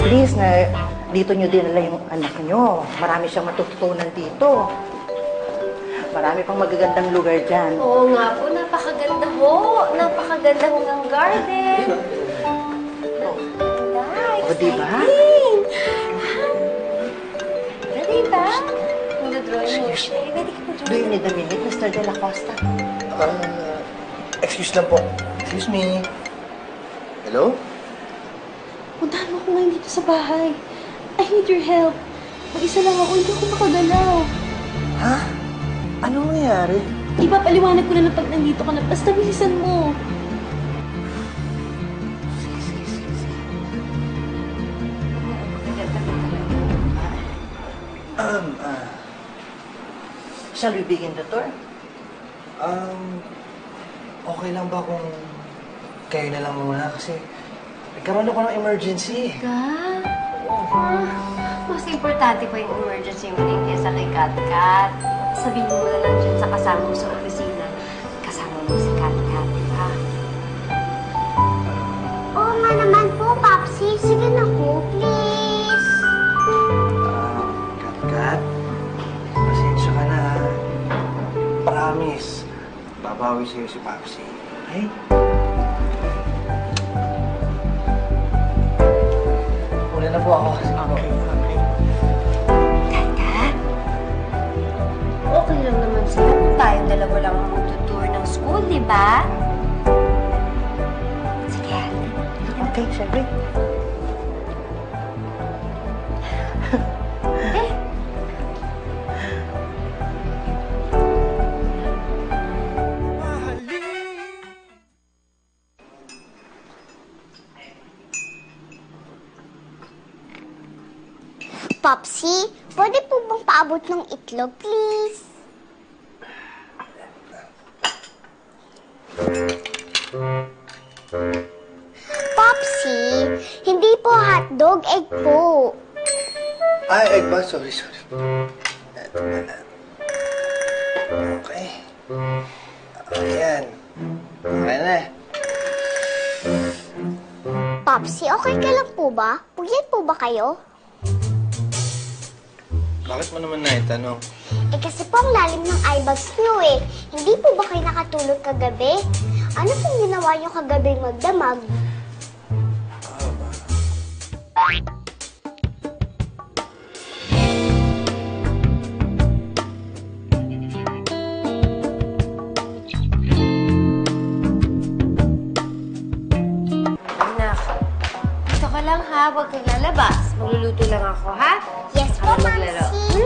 please na dito nyo dinala yung anak nyo. Marami siyang matututunan dito. Marami pang magagandang lugar dyan. Oo nga po, napakaganda ho. Napakaganda ho ng garden. O, diba? Diba? Nagdodrawing mo siya. Pwede ka po Do you need a minute, Mr. De La Costa? Excuse lang po. Excuse me. Hello? Puntahan mo ako ngayon dito sa bahay. I need your help. Mag-isa lang ako, hindi ako makagalaw. Ha? Ano nangyari? Ipapaliwanag ko na lang pag nandito ka na. Basta bilisan mo. Shall we begin the tour? Okay lang ba kung kayo na lang muna? Kasi nagkaroon ako ng emergency. Mas importante pa yung emergency mo rin kaysa kay Kat-Kat. Sabihin mo na lang dyan sa kasama mo sa opisina. Kasama mo si Kat-Kat, ha? Oo nga naman po, Popsi. Sige na po, please. Kat-Kat, pasensya ka na, ha? Promise, babawi sa'yo si Popsi. Okay? Una na po ako. Okay. Kat-Kat? Okay lang naman sila kung tayong dalawa lang ang magtutour ng school, di ba? Sige. Okay, syempre. Popsi, pwede po bang paabot ng itlog, please? Popsi, hindi po hotdog, egg po. Ay, egg ba? Sorry. Ito na. Okay. Ayan. Okay na. Popsi, okay ka lang po ba? Puyat po ba kayo? Bakit mo naman naitanong? Eh kasi po ang lalim ng eye bags niyo eh. Hindi po ba kayo nakatulog kagabi? Ano pong ginawa niyo kagabi magdamag? Anak, dito ka lang ha. Huwag kang lalabas. Magluluto lang ako, ha? Yes po, Ako maglaro. Mamsi.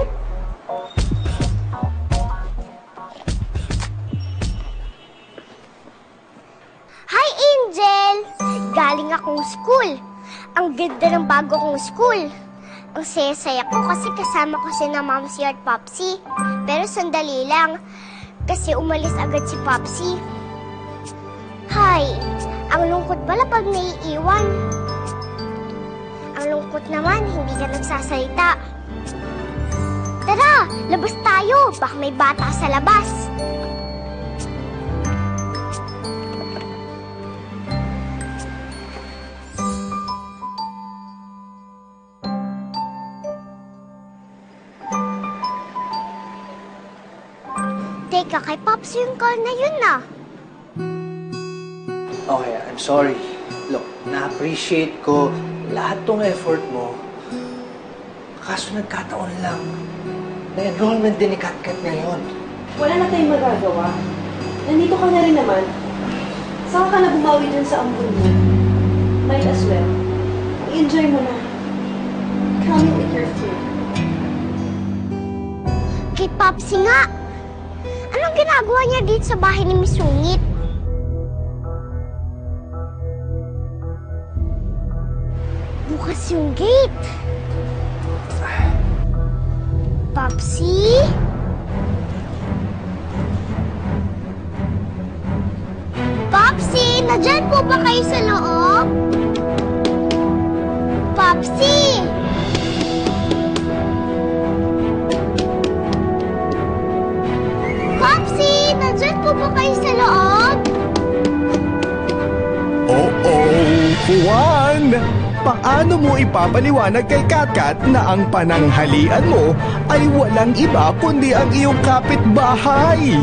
Hi, Angel! Galing akong school. Ang ganda ng bago kong school. Ang saya-saya ko kasi kasama ko sina Mamsi at Popsi. Pero sandali lang, kasi umalis agad si Popsi. Hay, ang lungkot pala pag naiiwan. Ang lungkot naman, hindi ka nagsasalita. Tara, labas tayo. Baka may bata sa labas. Teka, kay Pops yung call na yun ah. Okay, I'm sorry. Look, na-appreciate ko lahat tong effort mo. Kaso nagkataon lang. May enrollment din ni Kat-Kat ngayon. Wala na tayong magagawa. Nandito ka na rin naman. Saan ka na bumawi dun sa ambon mo? Might as well. I-enjoy mo na. Come with your food. Kay Popsi nga. Anong ginagawa niya dito sa bahay ni Miss Sungit? Bukas yung gate. Popsi? Popsi, nandyan po ba kayo sa loob? Popsi! Popsi, nandyan po ba kayo sa loob? Uh-oh, Juan! paano mo ipapaliwanag kay Katkat na ang pananghalian mo ay walang iba kundi ang iyong kapitbahay?